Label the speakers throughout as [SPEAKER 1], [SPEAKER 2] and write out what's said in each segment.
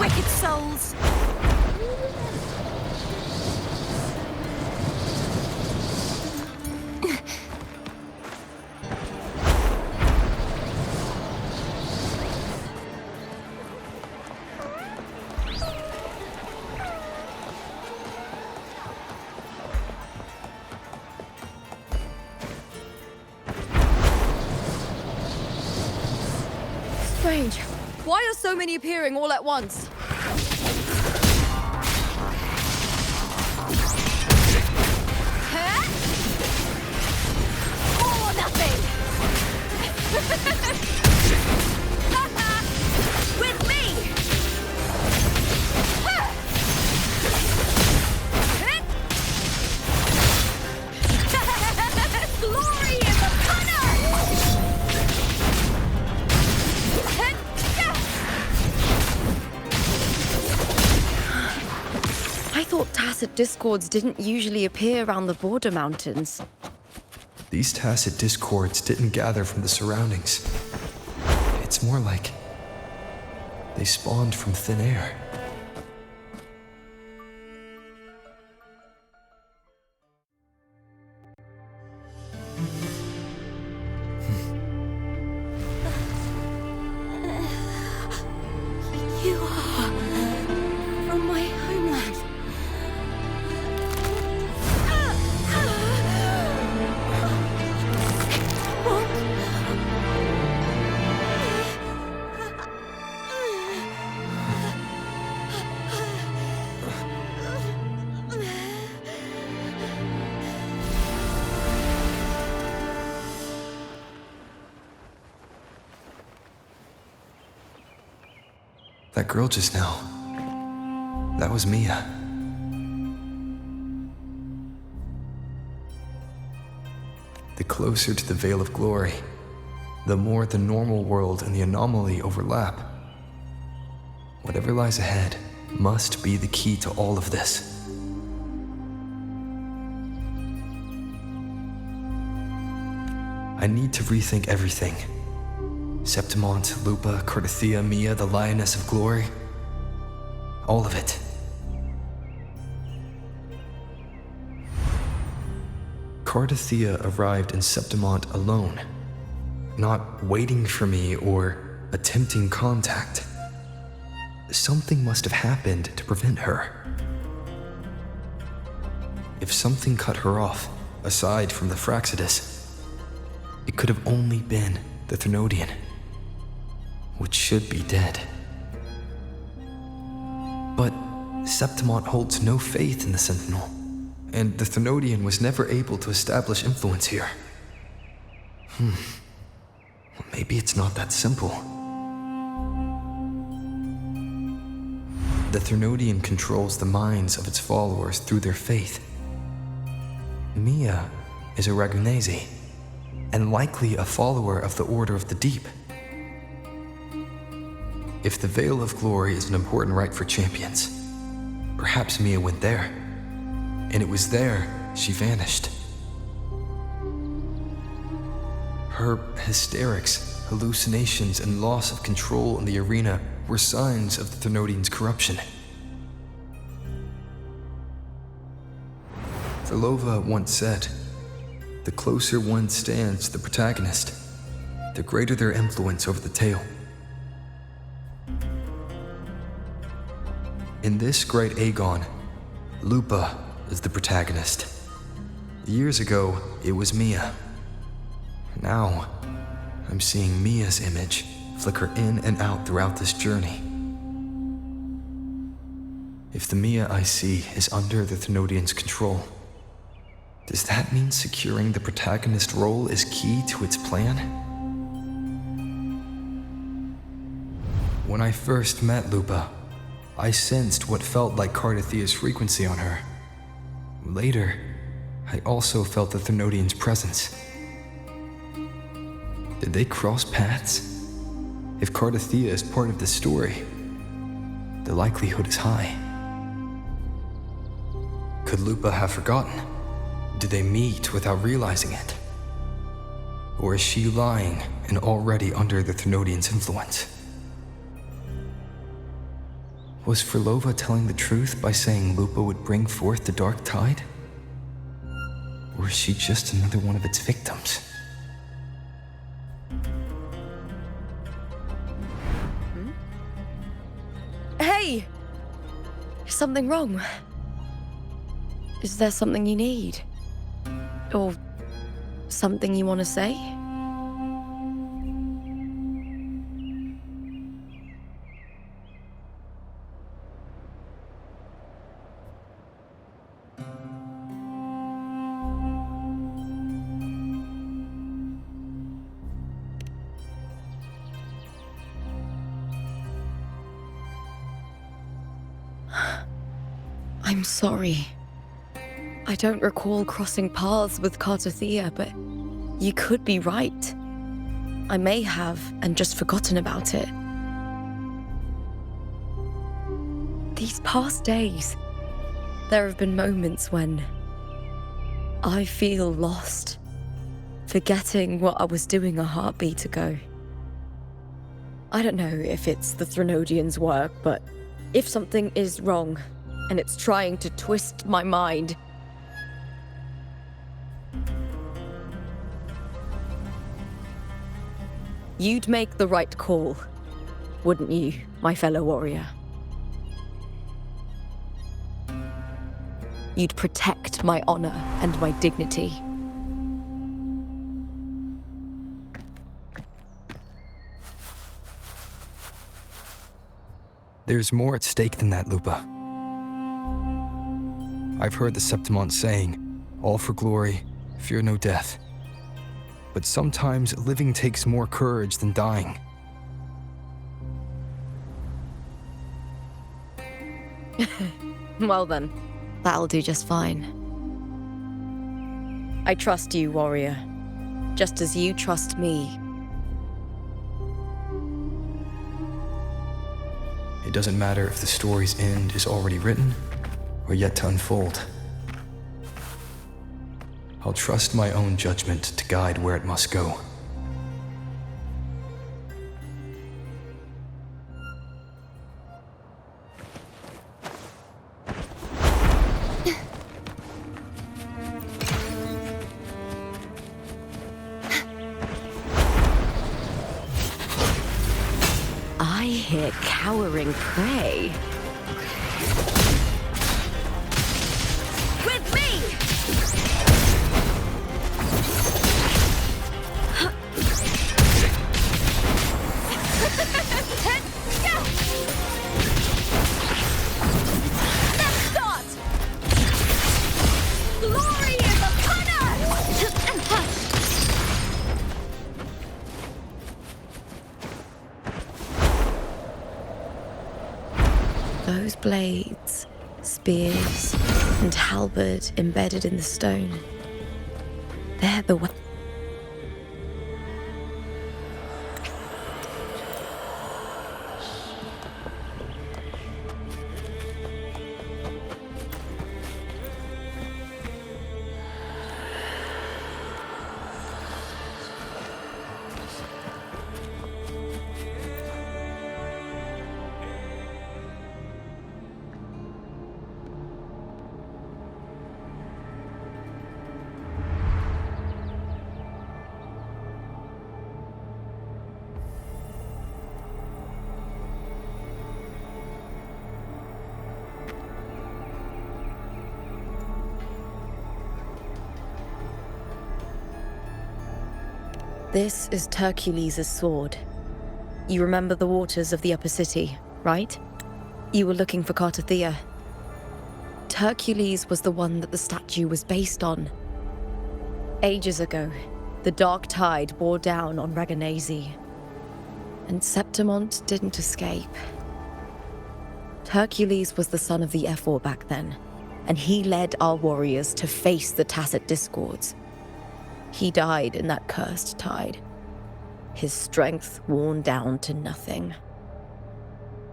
[SPEAKER 1] wicked souls!
[SPEAKER 2] Strange. Why are so many appearing all at once?
[SPEAKER 1] Huh? All or nothing! With me! Glory in the punner!
[SPEAKER 2] I thought tacit discords didn't usually appear around the border mountains.
[SPEAKER 3] These tacit discords didn't gather from the surroundings. It's more like they spawned from thin air.
[SPEAKER 1] You are from my homeland.
[SPEAKER 3] That girl just now, that was Mia. The closer to the Veil of Glory, the more the normal world and the anomaly overlap. Whatever lies ahead must be the key to all of this. I need to rethink everything. Septimont, Lupa, Cartethyia, Mia, the Lioness of Glory. All of it. Cartethyia arrived in Septimont alone, not waiting for me or attempting contact. Something must have happened to prevent her. If something cut her off, aside from the Fraxidus, it could have only been the Threnodian, which should be dead. But Septimont holds no faith in the Sentinel, and the Threnodian was never able to establish influence here. Maybe it's not that simple. The Threnodian controls the minds of its followers through their faith. Mia is a Ragunese, and likely a follower of the Order of the Deep. If the Veil of Glory is an important rite for champions, perhaps Mia went there, and it was there she vanished. Her hysterics, hallucinations, and loss of control in the arena were signs of the Threnodian's corruption. Therlova once said, "The closer one stands to the protagonist, the greater their influence over the tale." In this great Aegon, Lupa is the protagonist. Years ago, it was Mia. Now, I'm seeing Mia's image flicker in and out throughout this journey. If the Mia I see is under the Threnodian's control, does that mean securing the protagonist role is key to its plan? When I first met Lupa, I sensed what felt like Cartethyia's frequency on her. Later, I also felt the Threnodian's presence. Did they cross paths? If Cartethyia is part of this story, the likelihood is high. Could Lupa have forgotten? Did they meet without realizing it? Or is she lying and already under the Threnodian's influence? Was Frolova telling the truth by saying Lupa would bring forth the dark tide? Or is she just another one of its victims?
[SPEAKER 2] Hey! Is something wrong? Is there something you need? Or something you want to say? I'm sorry. I don't recall crossing paths with Cartethyia, but you could be right. I may have and just forgotten about it. These past days, there have been moments when I feel lost, forgetting what I was doing a heartbeat ago. I don't know if it's the Threnodian's work, but if something is wrong, and it's trying to twist my mind, you'd make the right call, wouldn't you, my fellow warrior? You'd protect my honor and my dignity.
[SPEAKER 3] There's more at stake than that, Lupa. I've heard the Septimont saying, all for glory, fear no death. But sometimes living takes more courage than dying.
[SPEAKER 2] Well then, that'll do just fine. I trust you, warrior, just as you trust me.
[SPEAKER 3] It doesn't matter if the story's end is already written or yet to unfold. I'll trust my own judgment to guide where it must go.
[SPEAKER 2] I hear cowering prey. With me! Let's start! Glory is upon us! Those blades, spears, and halberd embedded in the stone. They're the weapons. This is Hercules' sword. You remember the waters of the upper city, right? You were looking for Cartethyia. Hercules was the one that the statue was based on. Ages ago, the dark tide bore down on Reganese, and Septimont didn't escape. Hercules was the son of the Ephor back then, and he led our warriors to face the Tacit Discords. He died in that cursed tide, his strength worn down to nothing.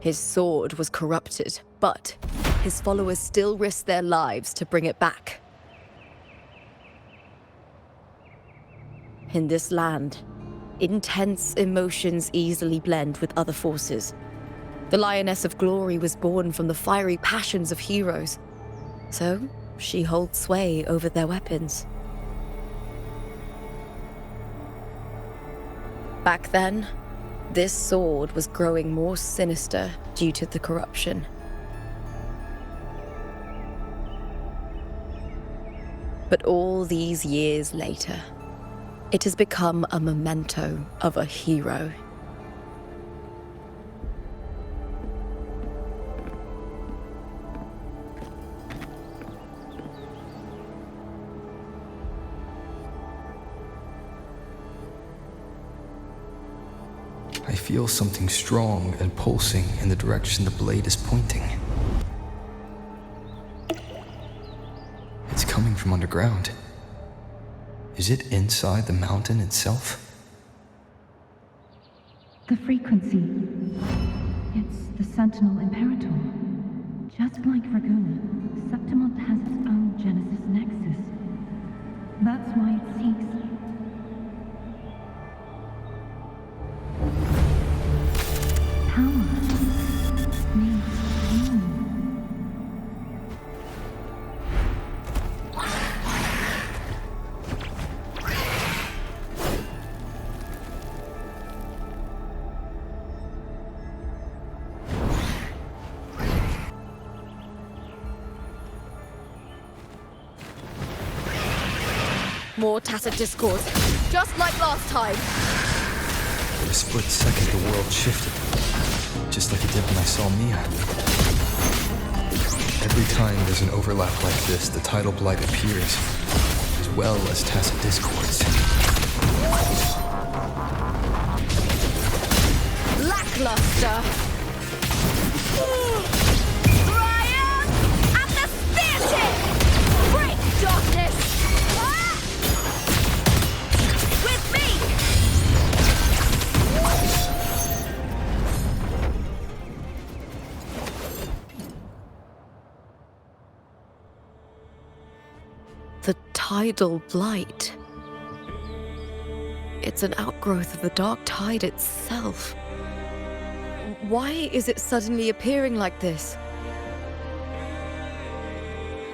[SPEAKER 2] His sword was corrupted, but his followers still risked their lives to bring it back. In this land, intense emotions easily blend with other forces. The Lioness of Glory was born from the fiery passions of heroes, so she holds sway over their weapons. Back then, this sword was growing more sinister due to the corruption. But all these years later, it has become a memento of a hero.
[SPEAKER 3] I feel something strong and pulsing in the direction the blade is pointing. It's coming from underground. Is it inside the mountain itself?
[SPEAKER 4] The frequency. It's the Sentinel Imperator. Just like Ragola, Septimont has its own Genesis Nexus. That's why it seeks. Power. Needs pain.
[SPEAKER 2] More tacit discourse, just like last time.
[SPEAKER 3] For a split second, the world shifted, just like it did when I saw Mia. Every time there's an overlap like this, the tidal blight appears, as well as tacit discords.
[SPEAKER 2] Lackluster. Ryan! At the spear tip! Break darkness! With me! The tidal blight. It's an outgrowth of the dark tide itself. Why is it suddenly appearing like this?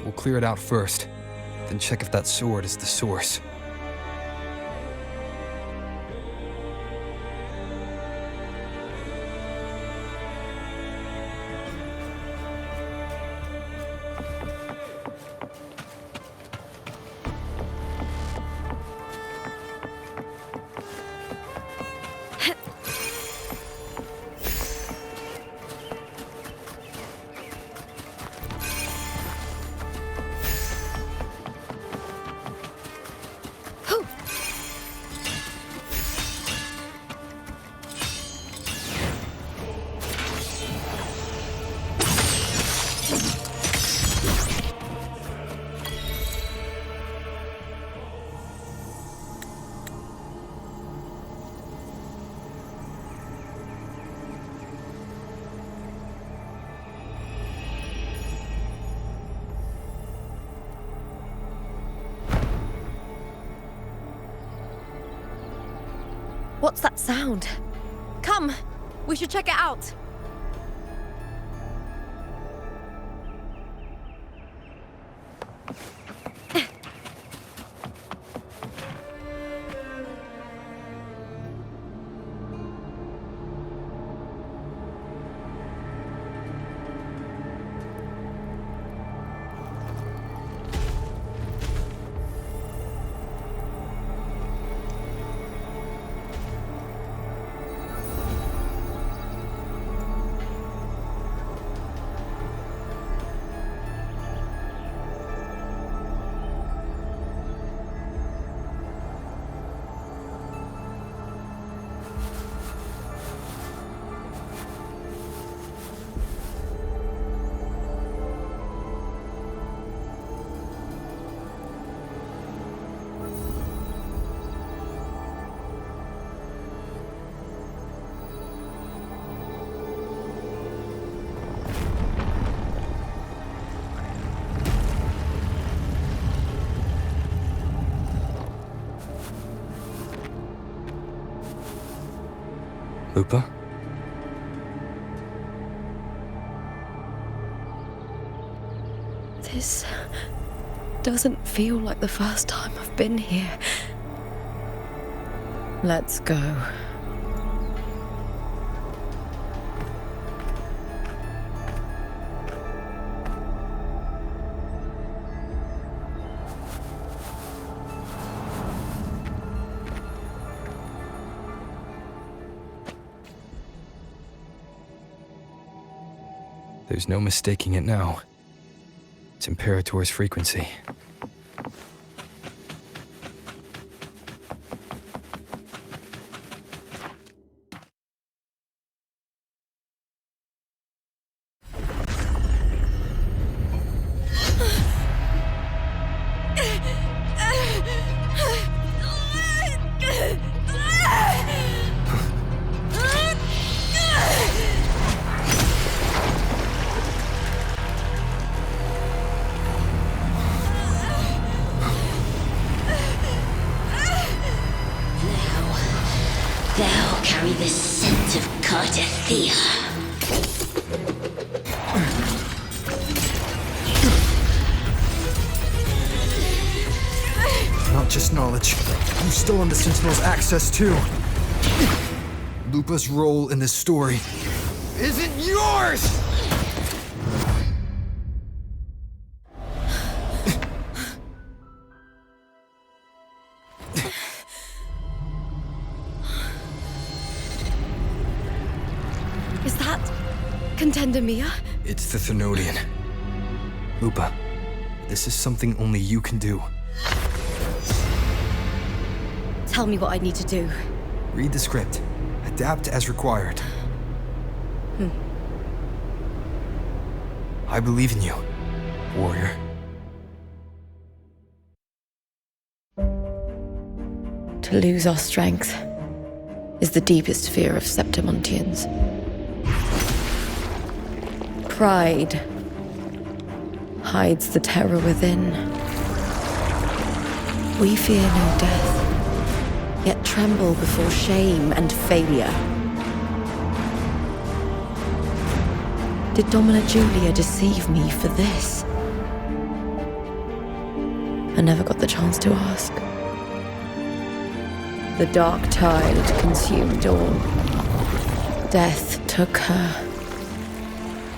[SPEAKER 3] We'll clear it out first, then check if that sword is the source.
[SPEAKER 2] What's that sound? Come, we should check it out. Lupa? This doesn't feel like the first time I've been here. Let's go.
[SPEAKER 3] There's no mistaking it now. It's Imperator's frequency.
[SPEAKER 1] Thou carry the scent of Cartethyia.
[SPEAKER 3] Not just knowledge. You still on the Sentinel's access too. Lupa's role in this story isn't yours!
[SPEAKER 2] Is that Contender Mia?
[SPEAKER 3] It's the Thenodian. Lupa, this is something only you can do.
[SPEAKER 2] Tell me what I need to do.
[SPEAKER 3] Read the script. Adapt as required. I believe in you, warrior.
[SPEAKER 2] To lose our strength is the deepest fear of Septimontians. Pride hides the terror within. We fear no death, yet tremble before shame and failure. Did Domina Julia deceive me for this? I never got the chance to ask. The dark tide consumed all. Death took her,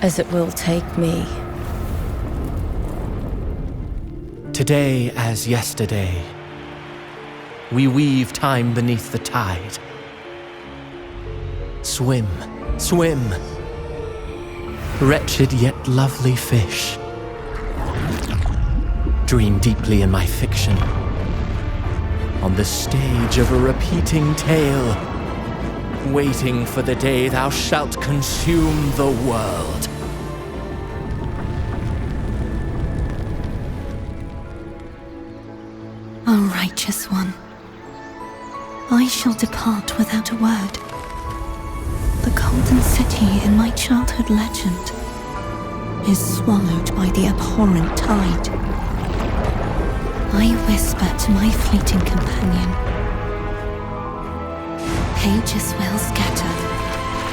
[SPEAKER 2] as it will take me.
[SPEAKER 5] Today as yesterday, we weave time beneath the tide. Swim, swim, wretched yet lovely fish. Dream deeply in my fiction, on the stage of a repeating tale, waiting for the day thou shalt consume the world.
[SPEAKER 4] O righteous one, I shall depart without a word. The golden city in my childhood legend is swallowed by the abhorrent tide. I whisper to my fleeting companion. Pages will scatter.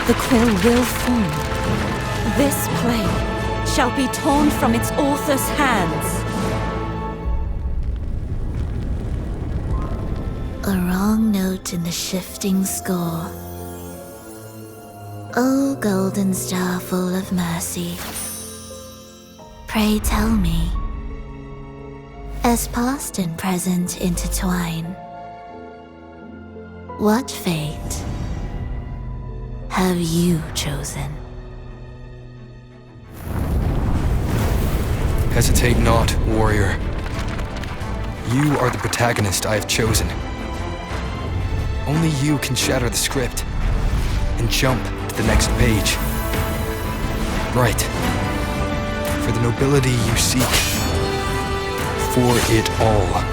[SPEAKER 4] The quill will form. This play shall be torn from its author's hands.
[SPEAKER 1] A wrong note in the shifting score. O golden star full of mercy, pray tell me, as past and present intertwine, what fate have you chosen?
[SPEAKER 3] Hesitate not, warrior. You are the protagonist I have chosen. Only you can shatter the script and jump to the next page. Right. For the nobility you seek. For it all.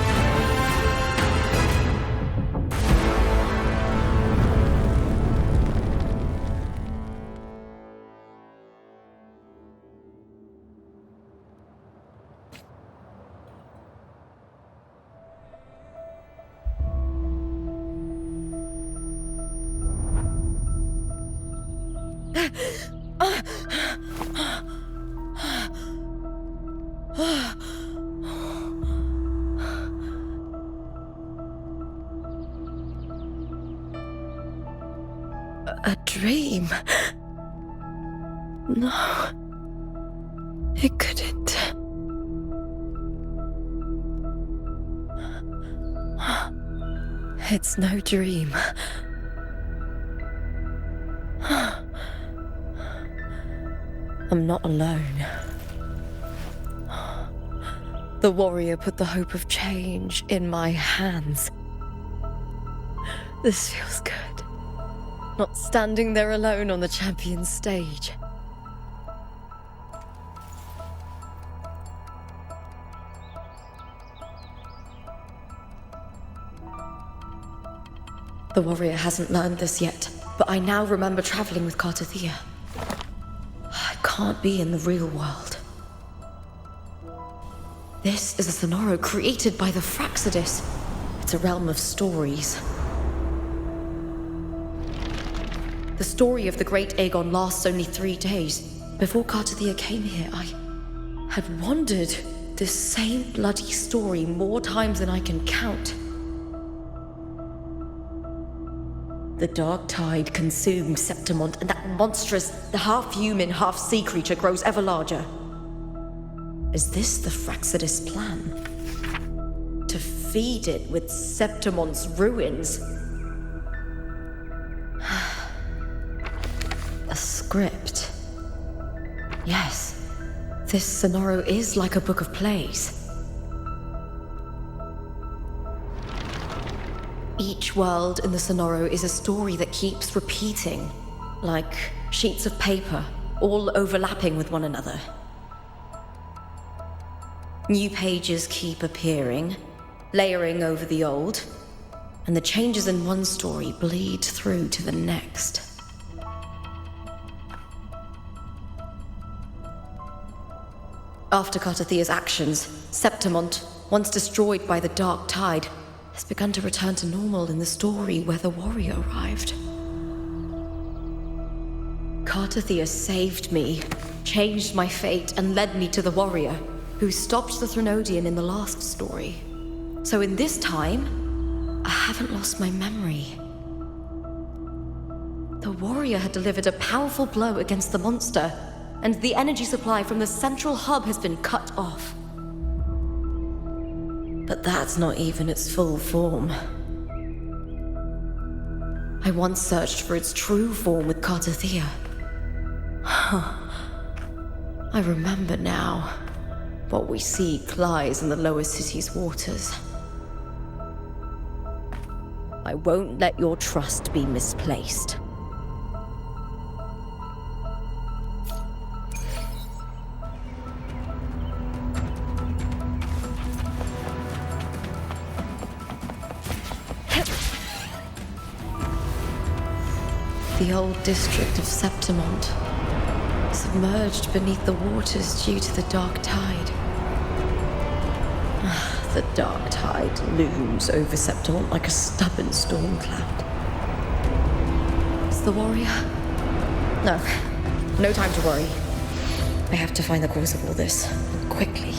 [SPEAKER 2] A dream? No. It couldn't. It's no dream. I'm not alone. The warrior put the hope of change in my hands. This feels good. Not standing there alone on the champion's stage. The warrior hasn't learned this yet, but I now remember traveling with Cartethyia. I can't be in the real world. This is a Sonoro created by the Fraxidus. It's a realm of stories. The story of the Great Aegon lasts only 3 days. Before Cartethyia came here, I had wandered this same bloody story more times than I can count. The dark tide consumed Septimont, and that monstrous, the half-human, half-sea creature grows ever larger. Is this the Fraxidus plan? To feed it with Septimont's ruins? A script. Yes, this Sonoro is like a book of plays. Each world in the Sonoro is a story that keeps repeating, like sheets of paper, all overlapping with one another. New pages keep appearing, layering over the old, and the changes in one story bleed through to the next. After Cartethyia's actions, Septimont, once destroyed by the dark tide, has begun to return to normal in the story where the warrior arrived. Cartethyia saved me, changed my fate, and led me to the warrior, who stopped the Threnodian in the last story. So in this time, I haven't lost my memory. The warrior had delivered a powerful blow against the monster, and the energy supply from the central hub has been cut off. But that's not even its full form. I once searched for its true form with Cartethyia. I remember now. What we seek lies in the lower city's waters. I won't let your trust be misplaced. The old district of Septimont, submerged beneath the waters due to the dark tide. The dark tide looms over Septimont like a stubborn storm cloud. Is the warrior? No time to worry. I have to find the cause of all this, quickly.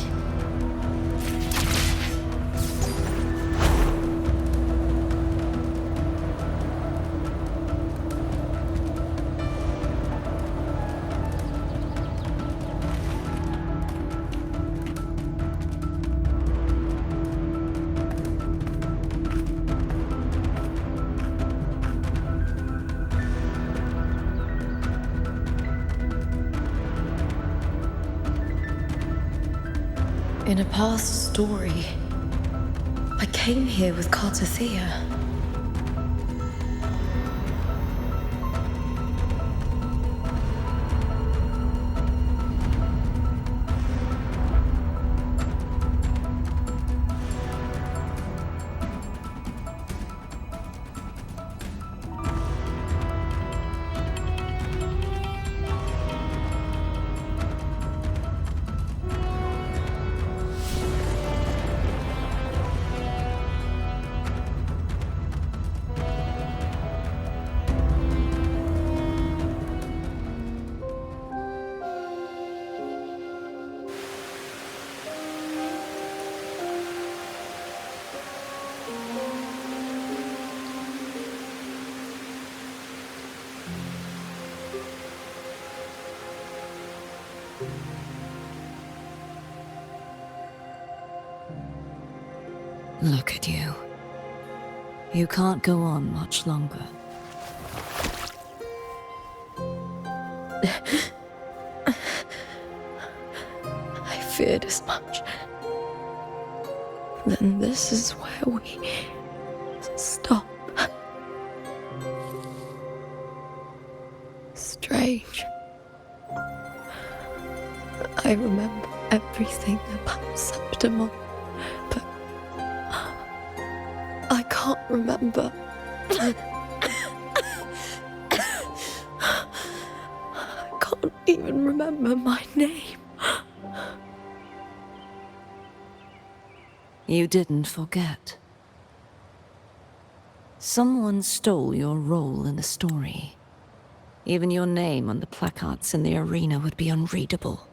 [SPEAKER 2] In a past story, I came here with Cartethyia.
[SPEAKER 4] Look at you. You can't go on much longer.
[SPEAKER 2] I feared as much. Then this is where we stop. Strange. I remember everything about Septimon, but I can't remember. I can't even remember my name.
[SPEAKER 4] You didn't forget. Someone stole your role in the story. Even your name on the placards in the arena would be unreadable.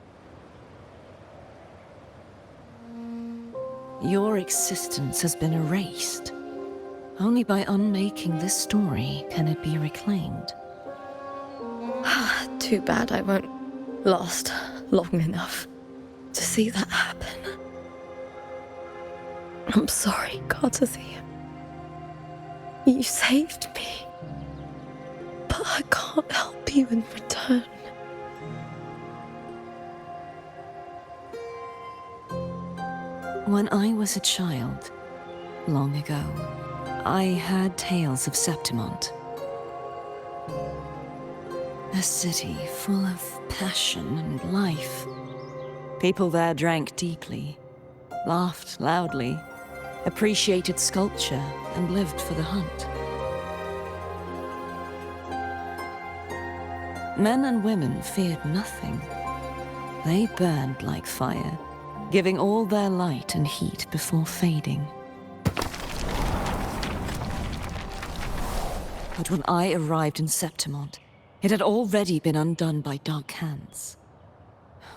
[SPEAKER 4] Your existence has been erased. Only by unmaking this story can it be reclaimed.
[SPEAKER 2] Too bad I won't last long enough to see that happen. I'm sorry, Cartethyia. You saved me. But I can't help you in return.
[SPEAKER 4] When I was a child, long ago, I heard tales of Septimont. A city full of passion and life. People there drank deeply, laughed loudly, appreciated sculpture, and lived for the hunt. Men and women feared nothing. They burned like fire, giving all their light and heat before fading. But when I arrived in Septimont, it had already been undone by dark hands.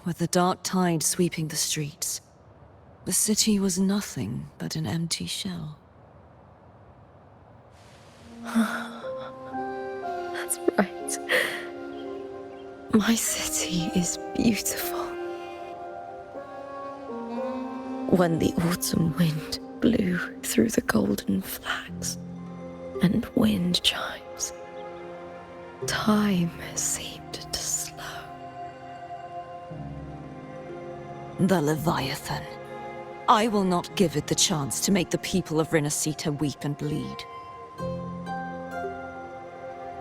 [SPEAKER 4] With the dark tide sweeping the streets, the city was nothing but an empty shell.
[SPEAKER 2] That's right. My city is beautiful. When the autumn wind blew through the golden flags and wind chimes, time seemed to slow.
[SPEAKER 4] The Leviathan. I will not give it the chance to make the people of CERITA weep and bleed.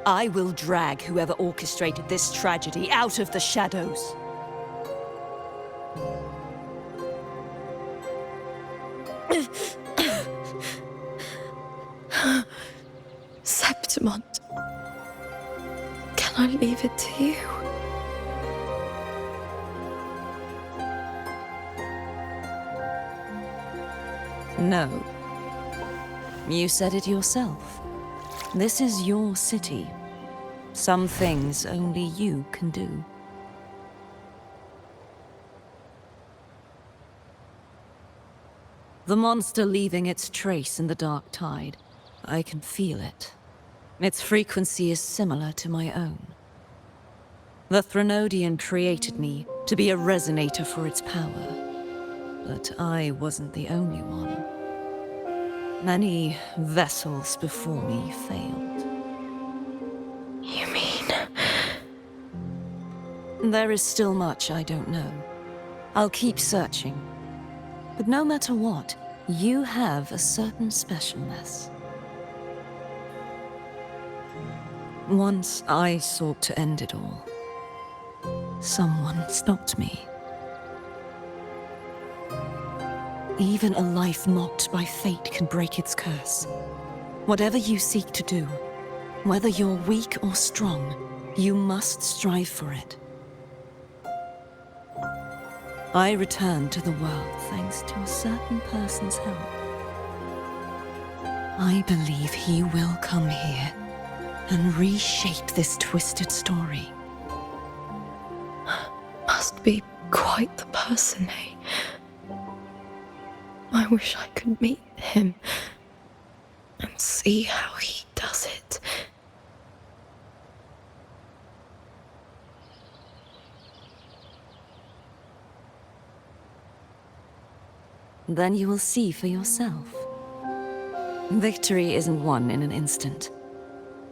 [SPEAKER 4] I will drag whoever orchestrated this tragedy out of the shadows.
[SPEAKER 2] Septimont, can I leave it to you?
[SPEAKER 4] No. You said it yourself. This is your city. Some things only you can do. The monster leaving its trace in the dark tide. I can feel it. Its frequency is similar to my own. The Threnodian created me to be a resonator for its power. But I wasn't the only one. Many vessels before me failed.
[SPEAKER 2] You mean?
[SPEAKER 4] There is still much I don't know. I'll keep searching. But no matter what, you have a certain specialness. Once I sought to end it all. Someone stopped me. Even a life mocked by fate can break its curse. Whatever you seek to do, whether you're weak or strong, you must strive for it. I returned to the world thanks to a certain person's help. I believe he will come here and reshape this twisted story.
[SPEAKER 2] Must be quite the person, eh? I wish I could meet him and see how he does it.
[SPEAKER 6] then you will see for yourself. Victory isn't won in an instant.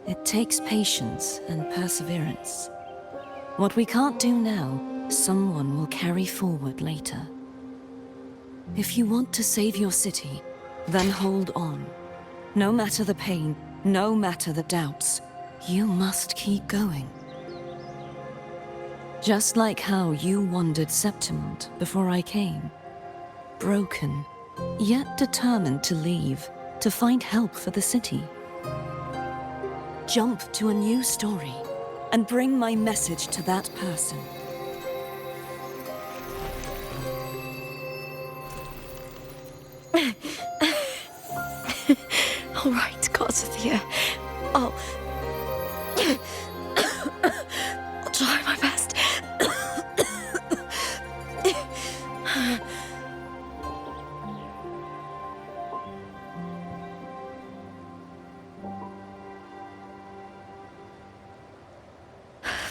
[SPEAKER 6] It takes patience and perseverance. What we can't do now, someone will carry forward later. If you want to save your city, then hold on. No matter the pain, no matter the doubts, you must keep going. Just like how you wandered Septimont before I came. Broken, yet determined to leave, to find help for the city. Jump to a new story, and bring my message to that person.
[SPEAKER 2] All right, Cartethyia. I'll try my best.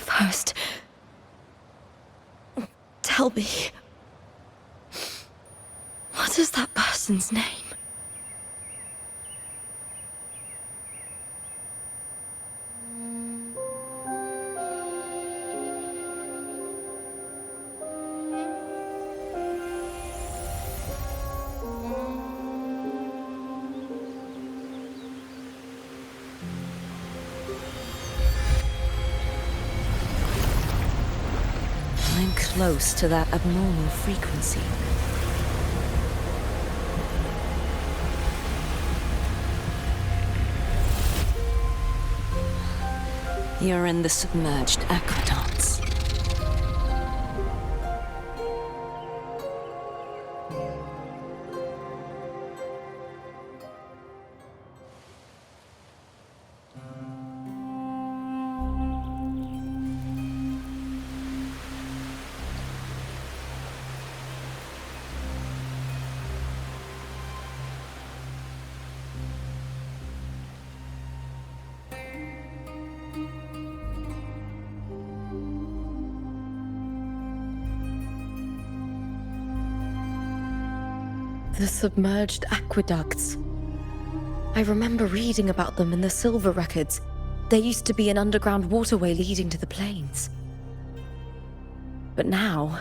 [SPEAKER 2] First, tell me, what is that person's name?
[SPEAKER 6] I'm close to that abnormal frequency. You're in the submerged aqueducts.
[SPEAKER 2] The submerged aqueducts. I remember reading about them in the silver records. There used to be an underground waterway leading to the plains. But now,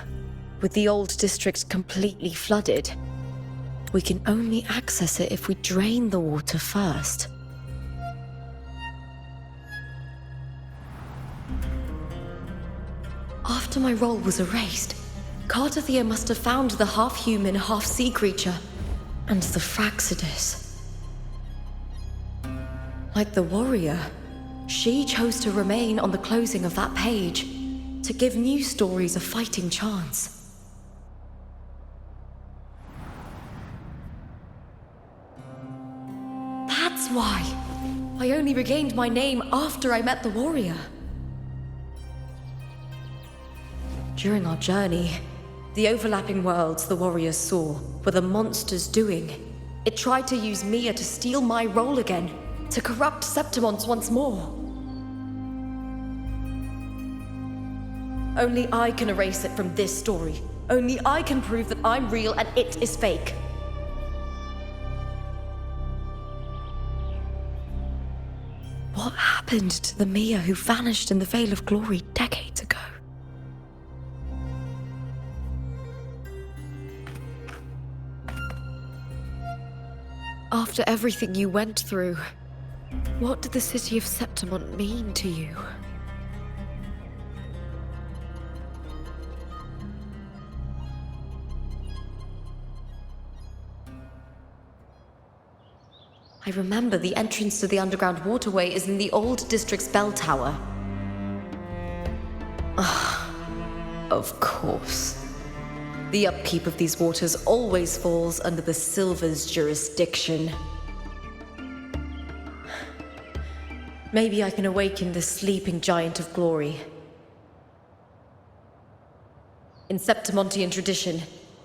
[SPEAKER 2] with the old district completely flooded, we can only access it if we drain the water first. After my role was erased, Cartethyia must have found the half-human, half-sea creature, and the Fraxidus. Like the warrior, she chose to remain on the closing of that page, to give new stories a fighting chance. That's why I only regained my name after I met the warrior. During our journey, the overlapping worlds the warriors saw were the monster's doing. It tried to use Mia to steal my role again, to corrupt Septimont once more. Only I can erase it from this story. Only I can prove that I'm real and it is fake. What happened to the Mia who vanished in the Veil of Glory decades ago? After everything you went through, what did the city of Septimont mean to you? I remember the entrance to the underground waterway is in the old district's bell tower. Ah, of course. The upkeep of these waters always falls under the Silver's jurisdiction. Maybe I can awaken the sleeping giant of glory. In Septimontian tradition,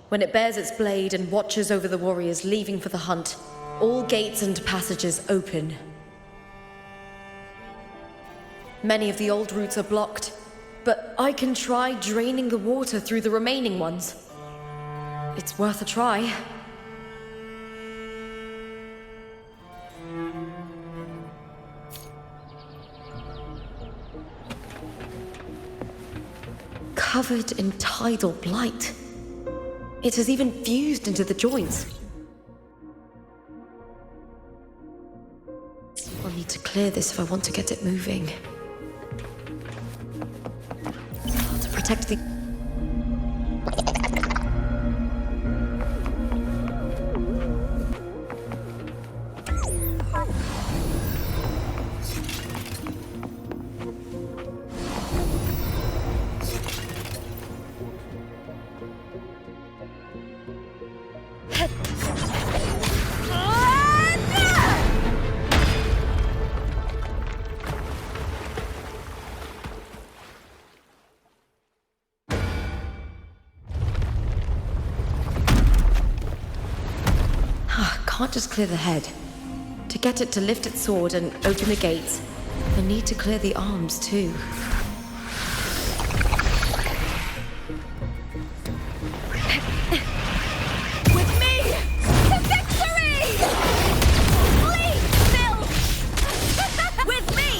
[SPEAKER 2] when it bears its blade and watches over the warriors leaving for the hunt, all gates and passages open. Many of the old routes are blocked, but I can try draining the water through the remaining ones. It's worth a try. covered in tidal blight. It has even fused into the joints. I'll need to clear this if I want to get it moving. To protect the... Can't just clear the head. To get it to lift its sword and open the gates, I need to clear the arms too.
[SPEAKER 1] With me to victory! Bleed, Phil! With me!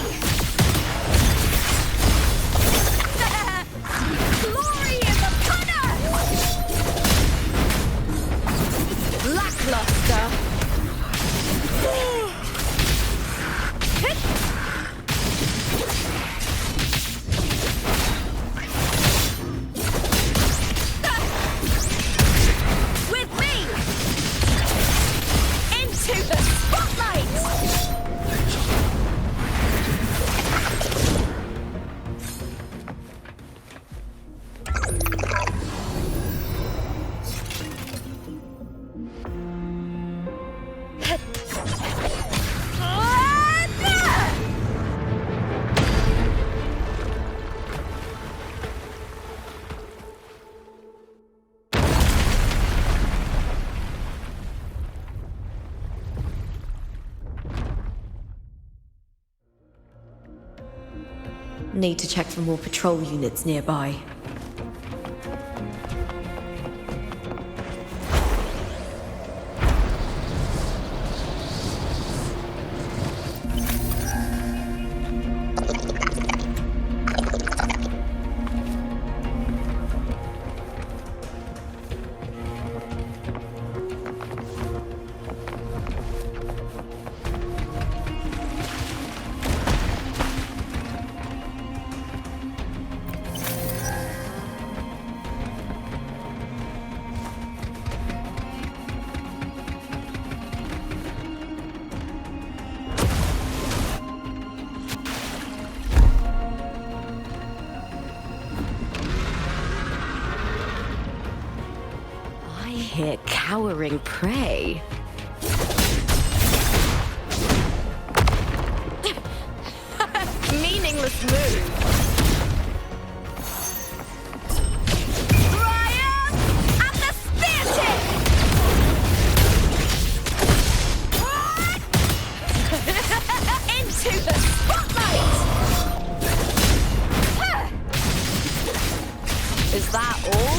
[SPEAKER 1] Glory is upon us! Lackluster! With me! Into the spotlight!
[SPEAKER 2] Need to check for more patrol units nearby. Here, cowering prey. Meaningless move.
[SPEAKER 1] Brian! At the spear tip! Into the spotlight!
[SPEAKER 2] Is that all?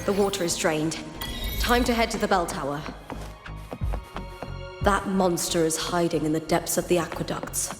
[SPEAKER 2] The water is drained. Time to head to the bell tower. That monster is hiding in the depths of the aqueducts.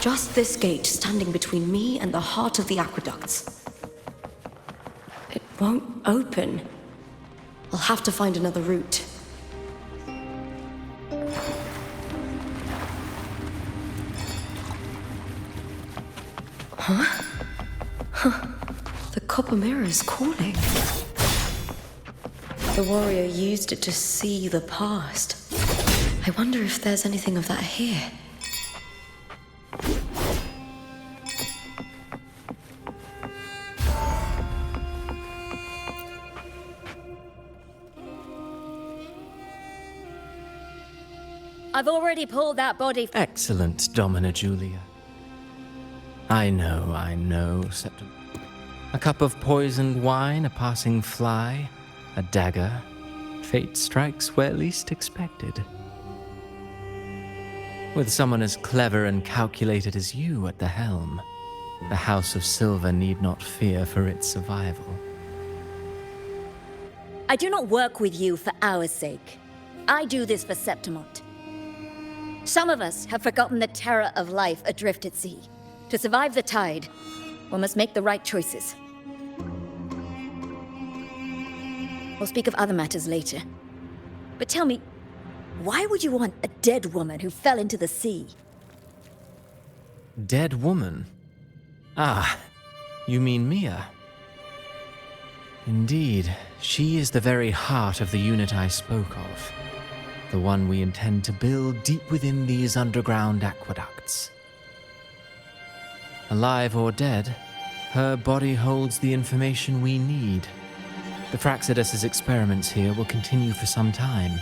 [SPEAKER 2] Just this gate standing between me and the heart of the aqueducts. It won't open. I'll have to find another route. The copper mirror is calling. The warrior used it to see the past. I wonder if there's anything of that here.
[SPEAKER 1] I've already pulled that body.
[SPEAKER 5] Excellent, Domina Julia. I know, Septim. A cup of poisoned wine, a passing fly, a dagger. Fate strikes where least expected. With someone as clever and calculated as you at the helm, the House of Silver need not fear for its survival.
[SPEAKER 1] I do not work with you for our sake. I do this for Septimont. Some of us have forgotten the terror of life adrift at sea. To survive the tide, one must make the right choices. We'll speak of other matters later. But tell me, why would you want a dead woman who fell into the sea?
[SPEAKER 5] Dead woman? Ah, you mean Mia? Indeed, she is the very heart of the unit I spoke of. The one we intend to build deep within these underground aqueducts. Alive or dead, her body holds the information we need. The Fraxidus's experiments here will continue for some time.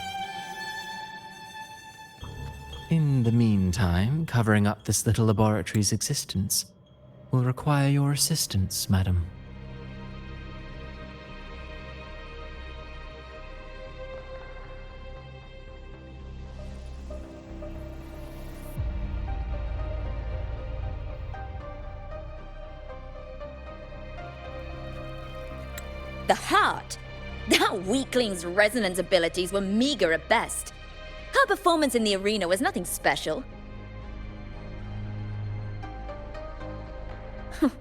[SPEAKER 5] In the meantime, covering up this little laboratory's existence will require your assistance, madam.
[SPEAKER 1] The heart? That weakling's resonance abilities were meager at best. Her performance in the arena was nothing special. If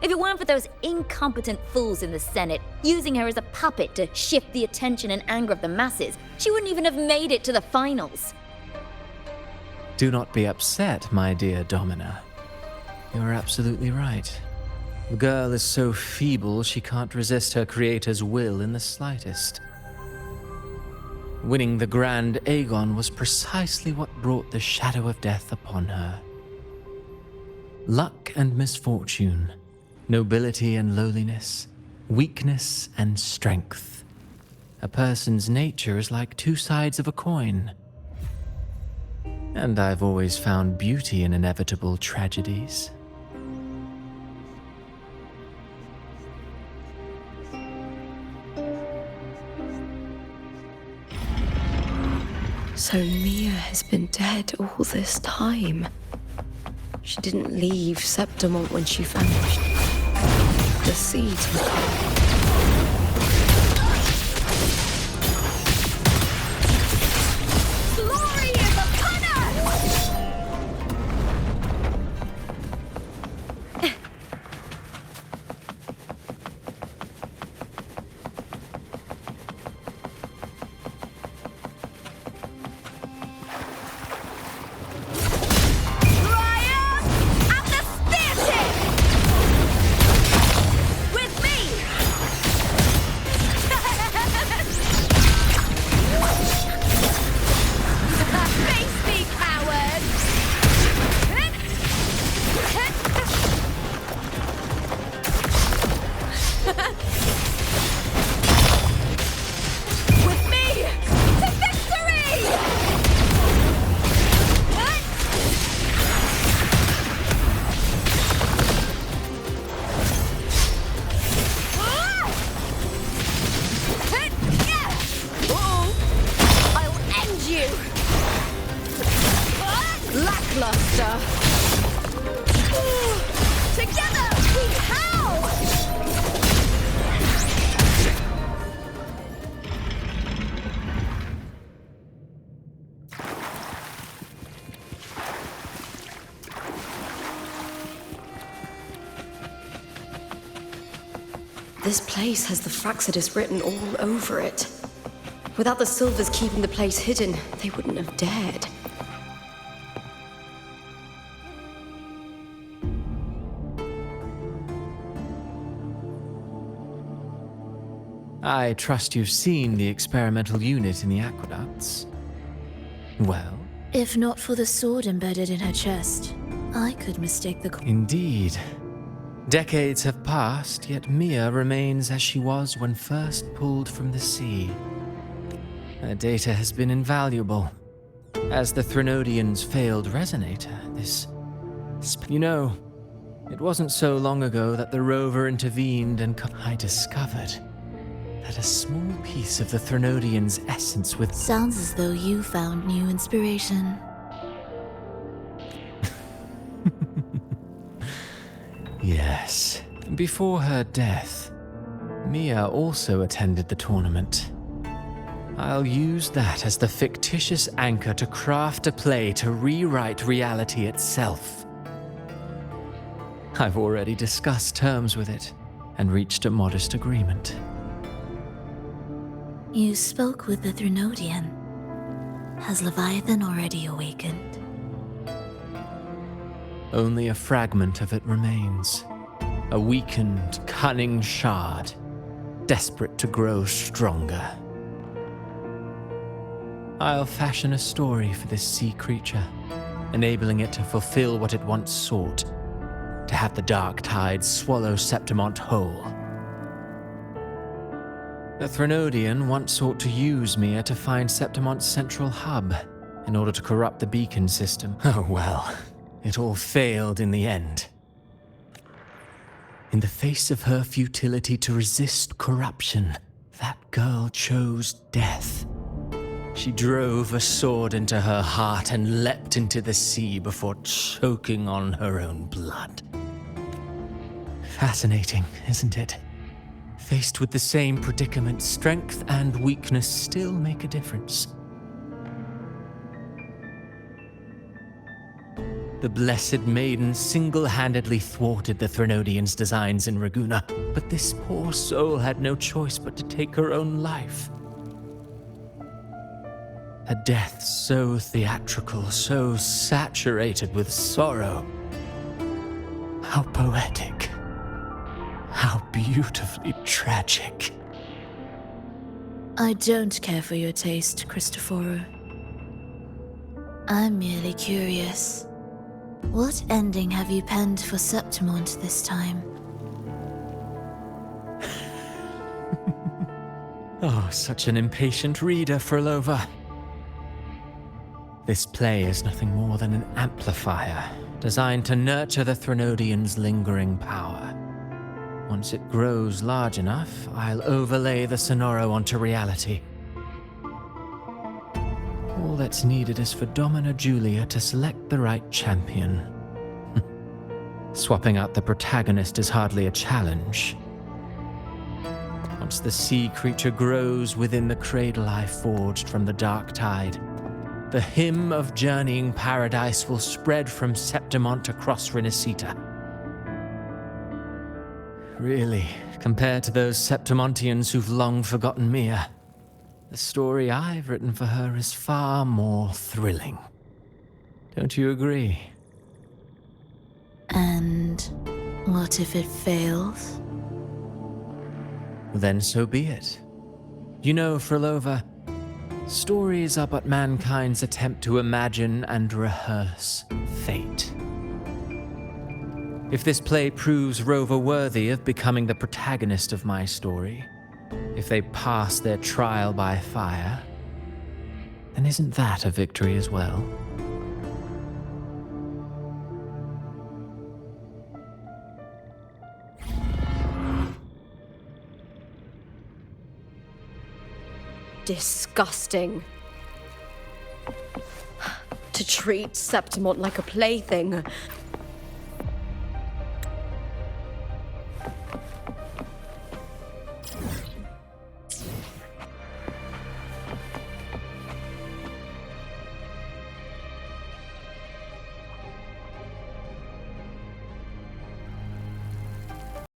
[SPEAKER 1] it weren't for those incompetent fools in the Senate using her as a puppet to shift the attention and anger of the masses, she wouldn't even have made it to the finals.
[SPEAKER 5] Do not be upset, my dear Domina. You're absolutely right. The girl is so feeble she can't resist her creator's will in the slightest. Winning the Grand Aegon was precisely what brought the shadow of death upon her. Luck and misfortune, nobility and lowliness, weakness and strength. A person's nature is like two sides of a coin. And I've always found beauty in inevitable tragedies.
[SPEAKER 2] So Mia has been dead all this time. She didn't leave Septimont when she vanished. The sea took her.
[SPEAKER 1] Glory is upon us!
[SPEAKER 2] Lackluster.
[SPEAKER 1] Together we howl!
[SPEAKER 2] This place has the Fraxidus written all over it. Without the Silvers keeping the place hidden, they wouldn't have dared.
[SPEAKER 5] I trust you've seen the experimental unit in the aqueducts. Well?
[SPEAKER 1] If not for the sword embedded in her chest, I could mistake the...
[SPEAKER 5] Indeed. Decades have passed, yet Mia remains as she was when first pulled from the sea. Her data has been invaluable. As the Threnodians' failed resonator, You know, it wasn't so long ago that the rover intervened and I discovered that a small piece of the Threnodians' essence with...
[SPEAKER 1] Sounds as though you found new inspiration.
[SPEAKER 5] Yes. Before her death, Mia also attended the tournament. I'll use that as the fictitious anchor to craft a play to rewrite reality itself. I've already discussed terms with it and reached a modest agreement.
[SPEAKER 1] You spoke with the Threnodian. Has Leviathan already awakened?
[SPEAKER 5] Only a fragment of it remains. A weakened, cunning shard, desperate to grow stronger. I'll fashion a story for this sea creature, enabling it to fulfill what it once sought, to have the dark tide swallow Septimont whole. The Threnodian once sought to use Mia to find Septimont's central hub in order to corrupt the beacon system. Oh well, it all failed in the end. In the face of her futility to resist corruption, that girl chose death. She drove a sword into her heart and leapt into the sea before choking on her own blood. Fascinating, isn't it? Faced with the same predicament, strength and weakness still make a difference. The Blessed Maiden single-handedly thwarted the Threnodians' designs in Raguna, but this poor soul had no choice but to take her own life. A death so theatrical, so saturated with sorrow. How poetic. How beautifully tragic.
[SPEAKER 1] I don't care for your taste, Cristoforo. I'm merely curious. What ending have you penned for Septimont this time?
[SPEAKER 5] Oh, such an impatient reader, Frolova. This play is nothing more than an amplifier, designed to nurture the Threnodians' lingering power. Once it grows large enough, I'll overlay the Sonoro onto reality. All that's needed is for Domina Julia to select the right champion. Swapping out the protagonist is hardly a challenge. Once the sea creature grows within the cradle I forged from the dark tide, the hymn of journeying paradise will spread from Septimont across Renacita. Really, compared to those Septimontians who've long forgotten Mia, the story I've written for her is far more thrilling. Don't you agree?
[SPEAKER 1] And what if it fails?
[SPEAKER 5] Then so be it. You know, Frolova, stories are but mankind's attempt to imagine and rehearse fate. If this play proves Rover worthy of becoming the protagonist of my story, if they pass their trial by fire, then isn't that a victory as well?
[SPEAKER 2] Disgusting. To treat Septimont like a plaything.